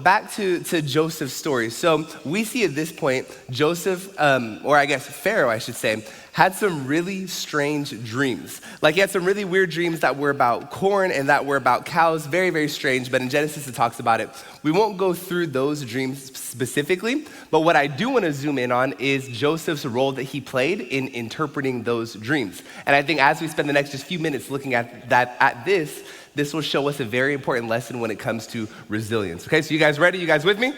back to Joseph's story. So we see at this point, Joseph, or I guess Pharaoh, I should say, had some really strange dreams. Like he had some really weird dreams that were about corn and that were about cows. Very, very strange, but in Genesis it talks about it. We won't go through those dreams specifically, but what I do want to zoom in on is Joseph's role that he played in interpreting those dreams. And I think as we spend the next just few minutes looking at this will show us a very important lesson when it comes to resilience. Okay, so you guys ready? You guys with me?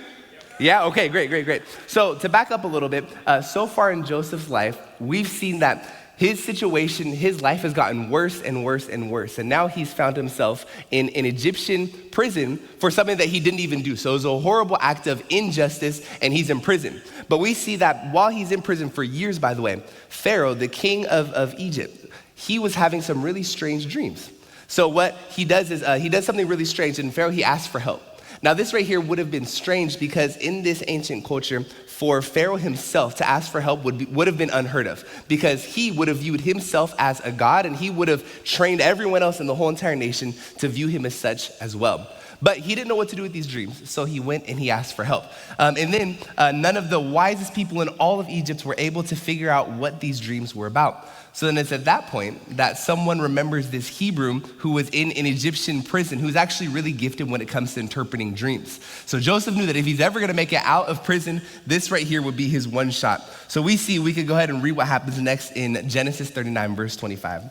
Yeah, okay, great. So to back up a little bit, so far in Joseph's life, we've seen that his situation, his life has gotten worse and worse and worse. And now he's found himself in an Egyptian prison for something that he didn't even do. So it was a horrible act of injustice and he's in prison. But we see that while he's in prison for years, by the way, Pharaoh, the king of Egypt, he was having some really strange dreams. So what he does is he does something really strange, and Pharaoh, he asks for help. Now this right here would have been strange because in this ancient culture, for Pharaoh himself to ask for help would have been unheard of, because he would have viewed himself as a god and he would have trained everyone else in the whole entire nation to view him as such as well. But he didn't know what to do with these dreams, so he went and he asked for help. And then none of the wisest people in all of Egypt were able to figure out what these dreams were about. So then it's at that point that someone remembers this Hebrew who was in an Egyptian prison, who's actually really gifted when it comes to interpreting dreams. So Joseph knew that if he's ever gonna make it out of prison, this right here would be his one shot. So we could go ahead and read what happens next in Genesis 39, verse 25.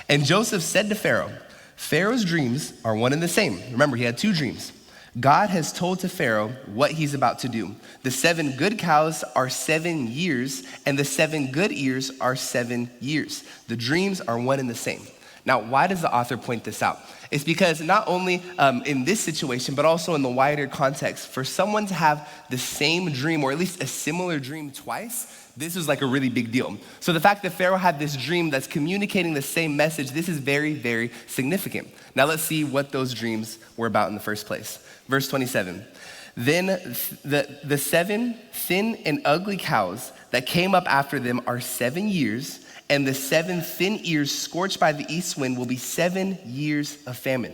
And Joseph said to Pharaoh, Pharaoh's dreams are one and the same. Remember, he had two dreams. God has told to Pharaoh what he's about to do. The 7 good cows are 7 years, and the 7 good ears are 7 years. The dreams are one and the same. Now, why does the author point this out? It's because not only in this situation, but also in the wider context, for someone to have the same dream, or at least a similar dream twice, this is like a really big deal. So the fact that Pharaoh had this dream that's communicating the same message, this is very, very significant. Now let's see what those dreams were about in the first place. Verse 27, then the 7 thin and ugly cows that came up after them are 7 years, and the 7 thin ears scorched by the east wind will be 7 years of famine.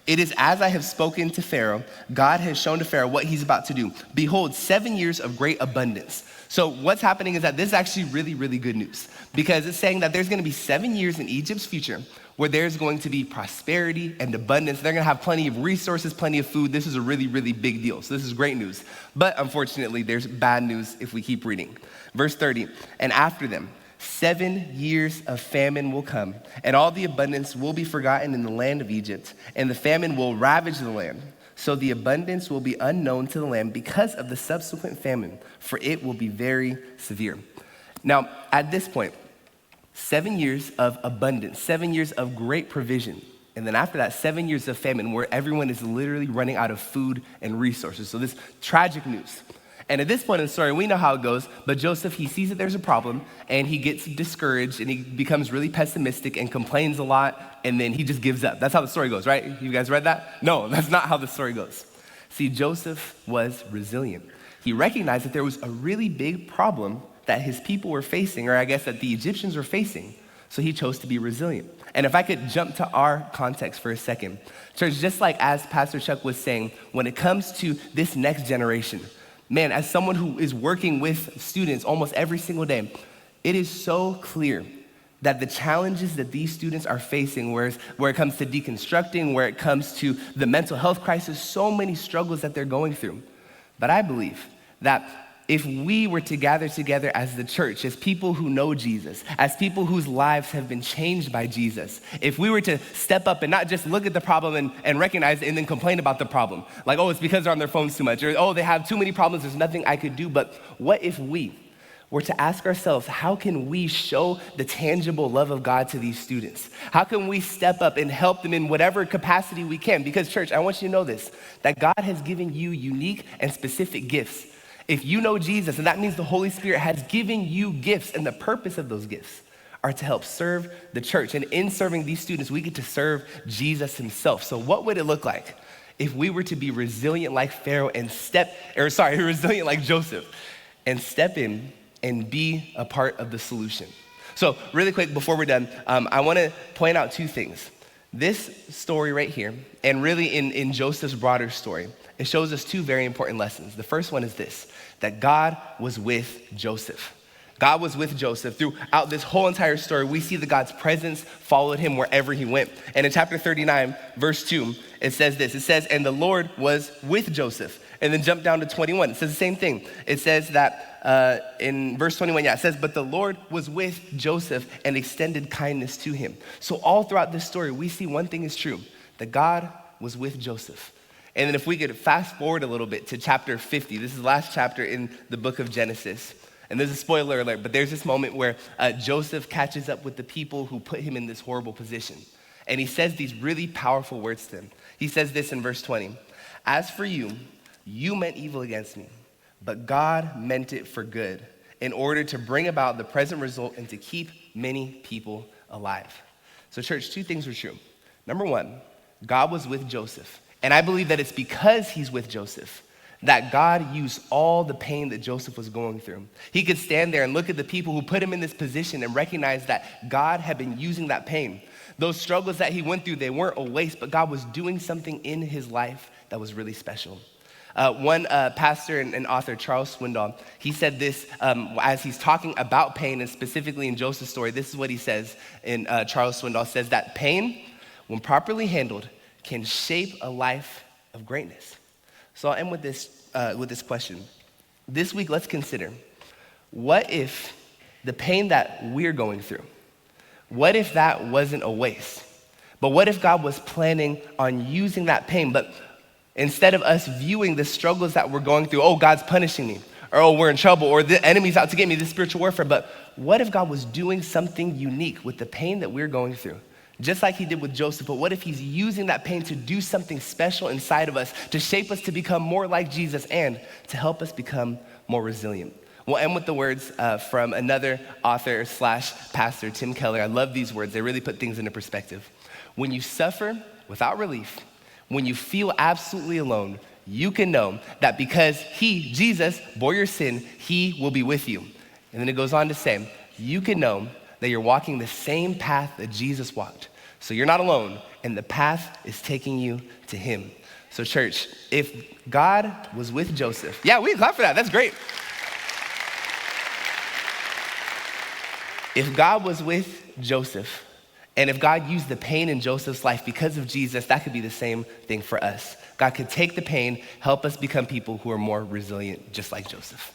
It is as I have spoken to Pharaoh, God has shown to Pharaoh what he's about to do. Behold, 7 years of great abundance. So what's happening is that this is actually really, really good news, because it's saying that there's gonna be 7 years in Egypt's future where there's going to be prosperity and abundance. They're gonna have plenty of resources, plenty of food. This is a really, really big deal. So this is great news. But unfortunately, there's bad news if we keep reading. Verse 30, and after them, 7 years of famine will come, and all the abundance will be forgotten in the land of Egypt, and the famine will ravage the land. So the abundance will be unknown to the land because of the subsequent famine, for it will be very severe. Now, at this point, 7 years of abundance, 7 years of great provision, and then after that, 7 years of famine where everyone is literally running out of food and resources. So this tragic news. And at this point in the story, we know how it goes, but Joseph, he sees that there's a problem and he gets discouraged and he becomes really pessimistic and complains a lot, and then he just gives up. That's how the story goes, right? You guys read that? No, that's not how the story goes. See, Joseph was resilient. He recognized that there was a really big problem that his people were facing, or I guess that the Egyptians were facing, so he chose to be resilient. And if I could jump to our context for a second. Church, just like as Pastor Chuck was saying, when it comes to this next generation, man, as someone who is working with students almost every single day, it is so clear that the challenges that these students are facing, where it comes to deconstructing, where it comes to the mental health crisis, so many struggles that they're going through. But I believe that if we were to gather together as the church, as people who know Jesus, as people whose lives have been changed by Jesus, if we were to step up and not just look at the problem and recognize it and then complain about the problem, like, oh, it's because they're on their phones too much, or, oh, they have too many problems, there's nothing I could do. But what if we were to ask ourselves, how can we show the tangible love of God to these students? How can we step up and help them in whatever capacity we can? Because church, I want you to know this, that God has given you unique and specific gifts. If you know Jesus, and that means the Holy Spirit has given you gifts, and the purpose of those gifts are to help serve the church. And in serving these students, we get to serve Jesus himself. So what would it look like if we were to be resilient like Pharaoh and resilient like Joseph, and step in and be a part of the solution? So really quick, before we're done, I wanna point out two things. This story right here, and really in Joseph's broader story, it shows us two very important lessons. The first one is this, that God was with Joseph. God was with Joseph. Throughout this whole entire story, we see that God's presence followed him wherever he went. And in chapter 39, verse 2, it says this. It says, and the Lord was with Joseph. And then jump down to 21. It says the same thing. It says that in verse 21, it says, but the Lord was with Joseph and extended kindness to him. So all throughout this story, we see one thing is true, that God was with Joseph. And then if we could fast forward a little bit to chapter 50, this is the last chapter in the book of Genesis. And there's a spoiler alert, but there's this moment where Joseph catches up with the people who put him in this horrible position. And he says these really powerful words to him. He says this in verse 20, as for you, you meant evil against me, but God meant it for good in order to bring about the present result and to keep many people alive. So church, two things were true. Number one, God was with Joseph. And I believe that it's because he's with Joseph that God used all the pain that Joseph was going through. He could stand there and look at the people who put him in this position and recognize that God had been using that pain. Those struggles that he went through, they weren't a waste, but God was doing something in his life that was really special. One pastor and author, Charles Swindoll, he said this as he's talking about pain, and specifically in Joseph's story. This is what he says in Charles Swindoll says that pain, when properly handled, can shape a life of greatness. So I'll end with this question. This week, let's consider, what if the pain that we're going through, what if that wasn't a waste? But what if God was planning on using that pain, but instead of us viewing the struggles that we're going through, oh, God's punishing me, or oh, we're in trouble, or the enemy's out to get me, this spiritual warfare, but what if God was doing something unique with the pain that we're going through? Just like he did with Joseph, but what if he's using that pain to do something special inside of us, to shape us to become more like Jesus and to help us become more resilient? We'll end with the words from another author / pastor, Tim Keller. I love these words. They really put things into perspective. When you suffer without relief, when you feel absolutely alone, you can know that because he, Jesus, bore your sin, he will be with you. And then it goes on to say, you can know that you're walking the same path that Jesus walked. So you're not alone, and the path is taking you to him. So church, if God was with Joseph, yeah, we can clap for that, that's great. If God was with Joseph, and if God used the pain in Joseph's life because of Jesus, that could be the same thing for us. God could take the pain, help us become people who are more resilient, just like Joseph.